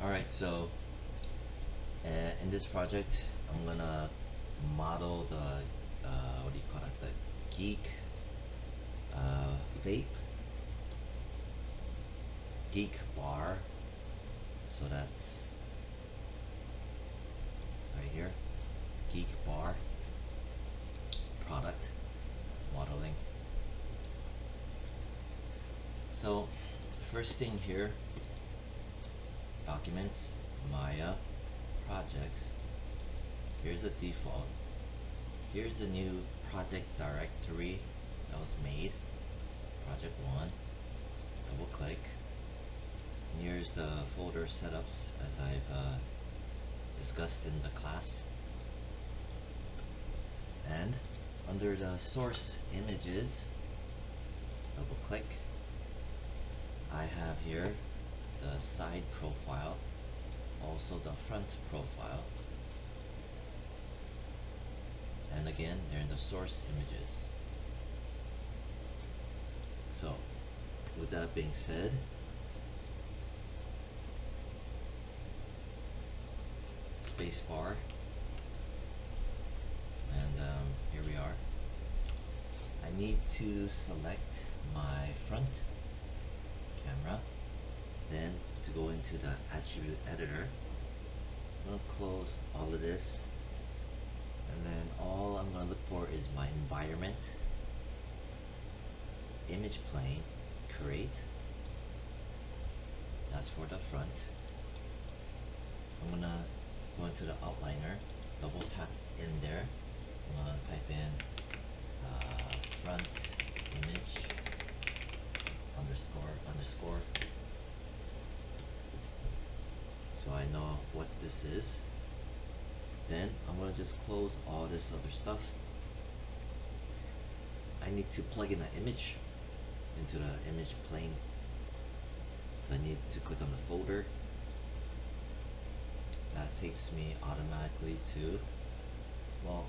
Alright, so in this project, I'm gonna model the, what do you call it, the Geek Vape, Geek bar. So that's right here, Geek bar product modeling. So first thing here, documents, Maya, projects. Here's a default. Here's the new project directory that was made, project 1. Double click. And here's the folder setups as I've discussed in the class. And under the source images, double click. I have here the side profile, also the front profile, and again they're in the source images. So with that being said, spacebar, and here we are. I need to select my front camera, then to go into the attribute editor. I'm going to close all of this, and then all I'm going to look for is my environment, image plane, create. That's for the front. I'm going to go into the outliner, double tap in there. I'm going to type in front image underscore, so I know what this is. Then I'm going to just close all this other stuff. I need to plug in an image into the image plane, so I need to click on the folder. That takes me automatically to, well,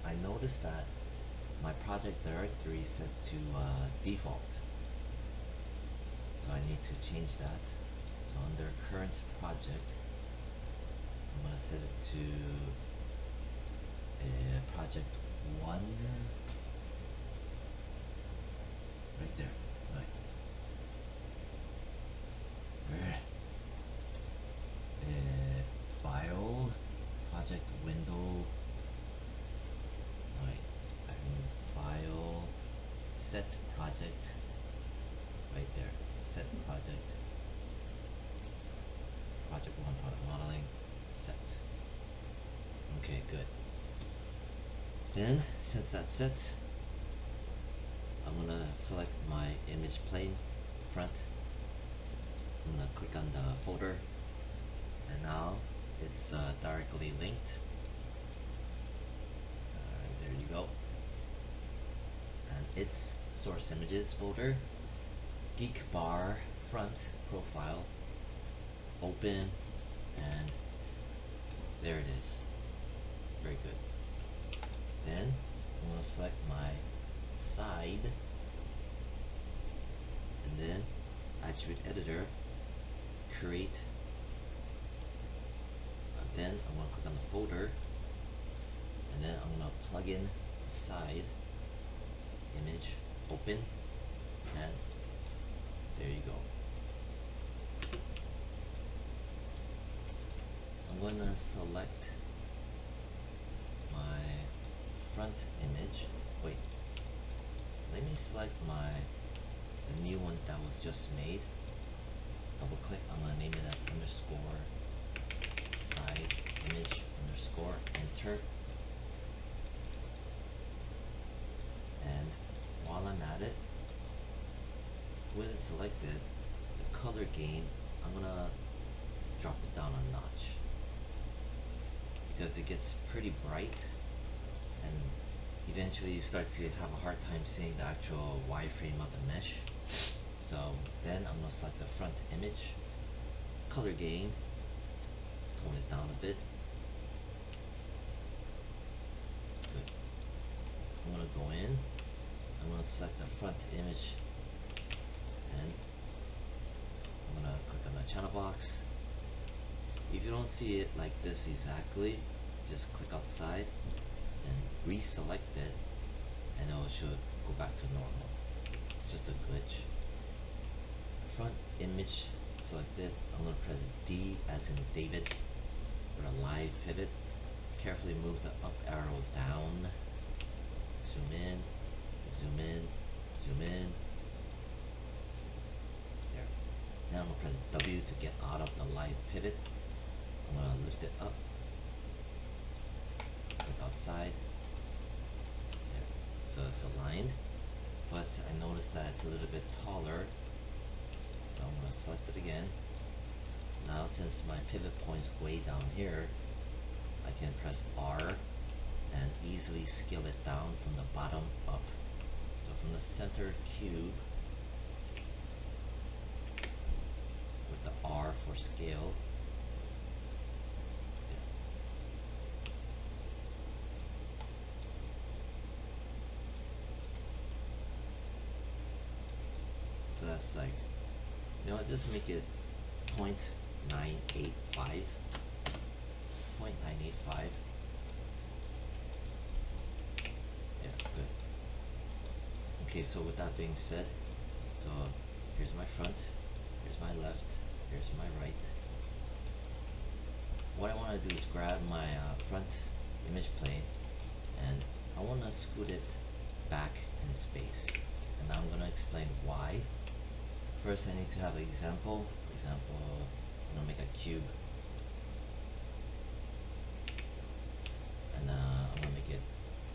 I noticed that my project directory is set to default, so I need to change that. So under current project, I'm going to set it to project 1, right there, right. File, project window, right, file, set project, right there, set project, project 1, product modeling, set. Okay, good. Then, since that's set, I'm gonna select my image plane, front. I'm gonna click on the folder, and now it's directly linked. There you go. And it's source images folder, Geek bar front profile, open, and there it is. Very good. Then I'm going to select my side, and then attribute editor, create. Then I'm going to click on the folder, and then I'm going to plug in the side image, open, and there you go. I'm going to select my front image. Wait, let me select the new one that was just made. Double click. I'm going to name it as underscore side image underscore, enter. And while I'm at it, with it selected, the color gain, I'm gonna drop it down a notch because it gets pretty bright, and eventually you start to have a hard time seeing the actual wireframe of the mesh. So then I'm gonna select the front image, color gain, tone it down a bit. Good. I'm gonna go in, I'm gonna select the front image, and I'm gonna click on the channel box, If you don't see it like this exactly, just click outside and reselect it, and it should go back to normal. It's just a glitch. Front image selected. I'm going to press D as in David for a live pivot. Carefully move the up arrow down. Zoom in, zoom in, zoom in. There. Now I'm going to press W to get out of the live pivot. I'm going to lift it up. Click outside. There. So it's aligned. But I noticed that it's a little bit taller. So I'm going to select it again. Now since my pivot point's way down here, I can press R and easily scale it down from the bottom up. So from the center cube with the R for scale. There. So that's like, you know, just make it 0.985. 0.985. Yeah, good. Okay, so with that being said, so here's my front, here's my left, here's my right. What I want to do is grab my front image plane, and I want to scoot it back in space. And now I'm going to explain why. First, I need to have an example. For example, I'm going to make a cube. And I'm going to make it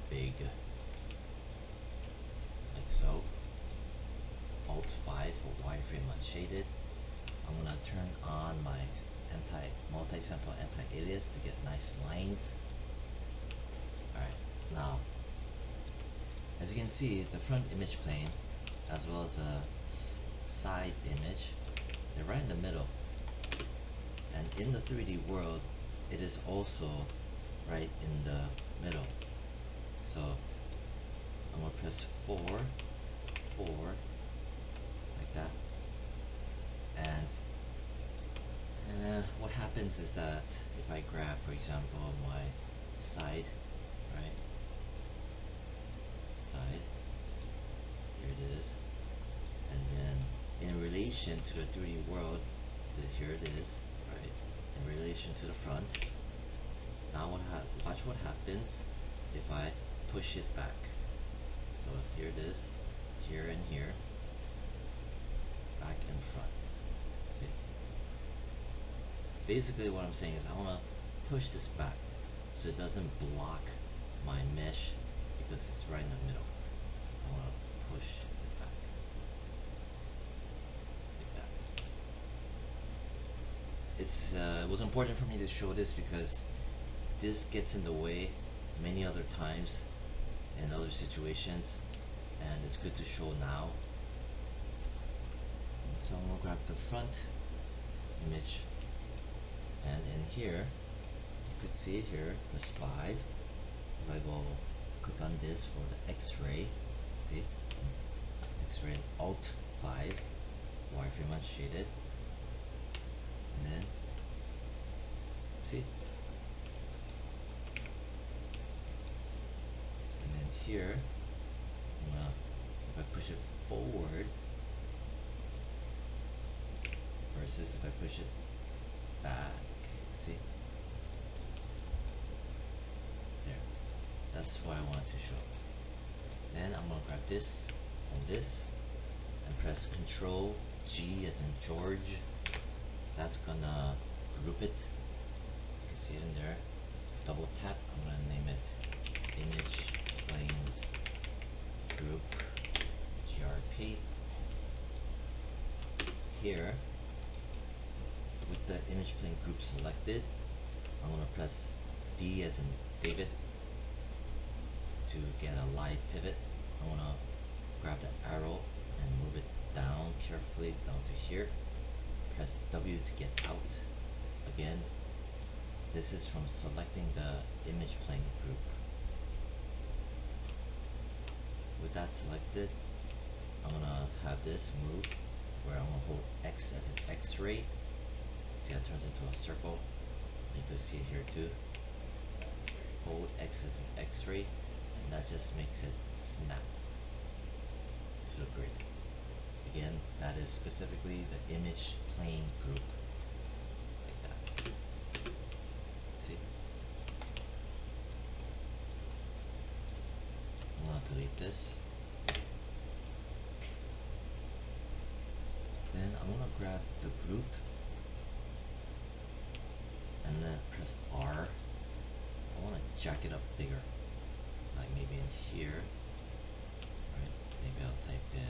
big, like so. Alt 5 for wireframe unshaded. I'm going to turn on my multi-sample anti-alias to get nice lines. Alright, now, as you can see, the front image plane, as well as the side image, they're right in the middle. And in the 3D world, it is also right in the middle. So I'm gonna press 4, like that. And what happens is that if I grab, for example, my side, right? Side, here it is. And then in relation to the 3D world, here it is, right? In relation to the front. Now watch what happens if I push it back. So here it is, here and here, back and front. See? Basically what I'm saying is I want to push this back so it doesn't block my mesh because it's right in the middle. I want to push it back. It was important for me to show this because this gets in the way many other times in other situations, and it's good to show now. So I'm gonna grab the front image, and in here you could see it here, press 5. If I go click on this for the X-ray, see, X-ray, Alt 5, wireframe unshaded, and then see, and then here I'm gonna, if I push it forward versus if I push it back, see, there, that's what I wanted to show. Then I'm gonna grab this and this and press Control G as in George. That's gonna group it. You can see it in there. Double tap. I'm gonna name it Image Planes Group GRP. Here, with the image plane group selected, I'm gonna press D as in David to get a live pivot. I'm gonna grab the arrow and move it down carefully down to here. Press W to get out. Again, this is from selecting the image plane group. With that selected, I'm gonna have this move where I'm gonna hold X as an X-ray. See how it turns into a circle. You can see it here too. Hold X as an X-ray, and that just makes it snap to the grid. Again, that is specifically the image plane group, like that. See? I'm gonna delete this. Then I'm gonna grab the group and then press R. I wanna jack it up bigger, like maybe in here. Right? Maybe I'll type in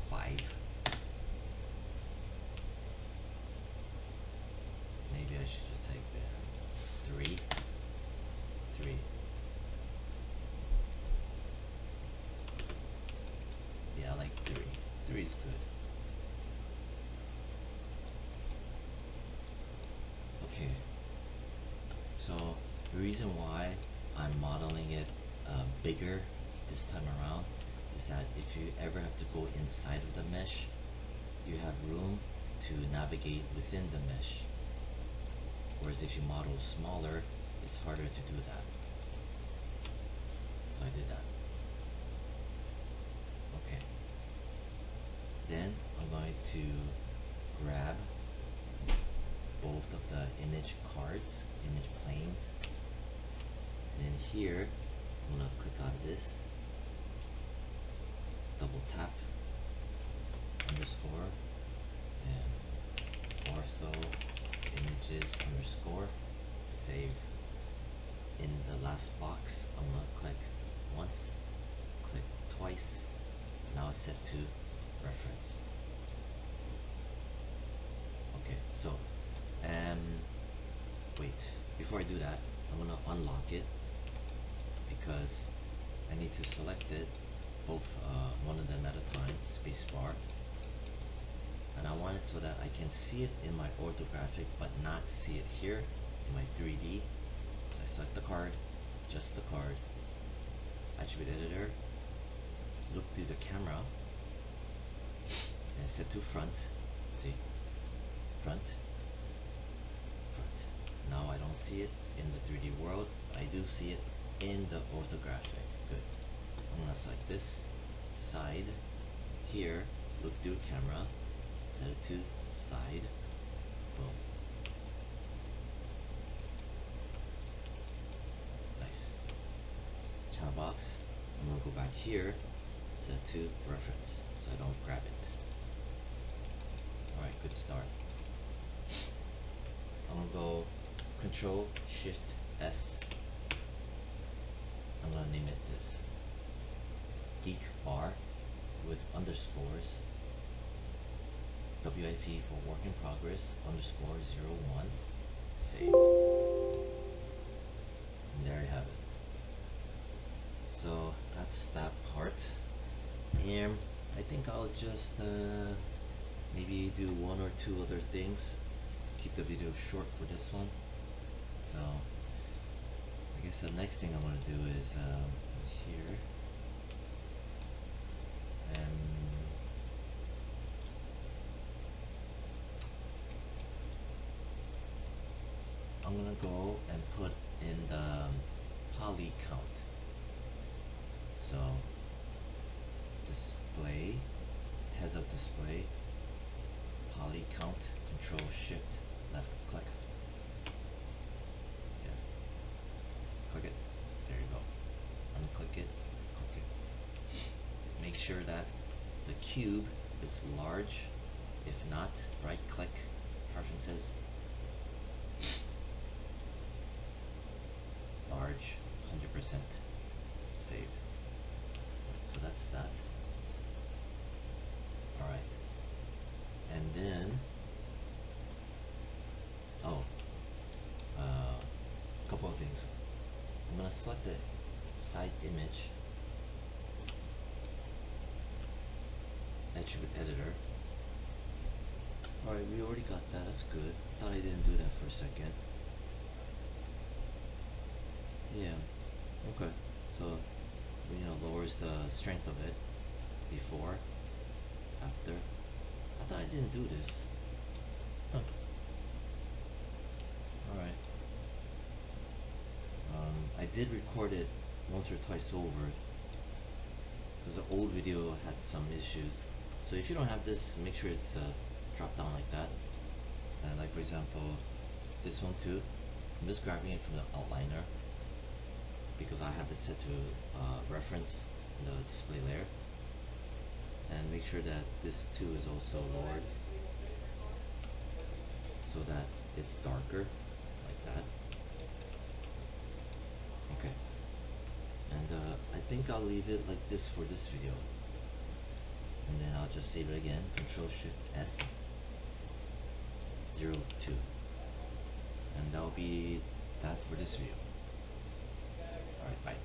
5. Maybe I should just type in 3. 3. Yeah, I like 3. 3 is good. Okay. So the reason why I'm modeling it bigger this time around is that if you ever have to go inside of the mesh, you have room to navigate within the mesh. Whereas if you model smaller, it's harder to do that. So I did that. Okay. Then I'm going to grab both of the image cards, image planes, and in here I'm gonna click on this, double tap, underscore, and ortho images underscore, save. In the last box I'm gonna click once, click twice. Now it's set to reference. Okay, so wait, before I do that, I'm gonna unlock it because I need to select it, both one of them at a time, spacebar, and I want it so that I can see it in my orthographic but not see it here in my 3D. So I select the card, just the card, attribute editor, look through the camera, and set to front. See, front. Now I don't see it in the 3D world, but I do see it in the orthographic. Good. I'm gonna select this side here, look through camera, set it to side. Boom. Nice. Channel box. I'm gonna go back here, set it to reference, so I don't grab it. Alright, good start. I'm gonna go Control Shift S. I'm gonna name it this. Geek bar with underscores. WIP for work in progress underscore 01. Save. And there you have it. So that's that part. And I think I'll just maybe do one or two other things. Keep the video short for this one. So I guess the next thing I'm going to do is here, and I'm going to go and put in the poly count. So display, heads up display, poly count, Control Shift left click. Yeah. Click it. There you go. Unclick it. Click it. Make sure that the cube is large. If not, right click, preferences, large, 100%. Save. So that's that. Alright. And then a couple of things. I'm gonna select the side image, attribute editor. Alright, we already got that, that's good. Thought I didn't do that for a second. Yeah, okay. So, you know, lowers the strength of it. Before, after. I thought I didn't do this. Huh. did record it once or twice over because the old video had some issues. So if you don't have this, make sure it's dropped down like that. Like for example, this one too. I'm just grabbing it from the outliner because I have it set to reference the display layer. And make sure that this too is also lowered so that it's darker like that. Okay. And I think I'll leave it like this for this video. And then I'll just save it again. Control Shift S 02. And that'll be that for this video. Alright, bye.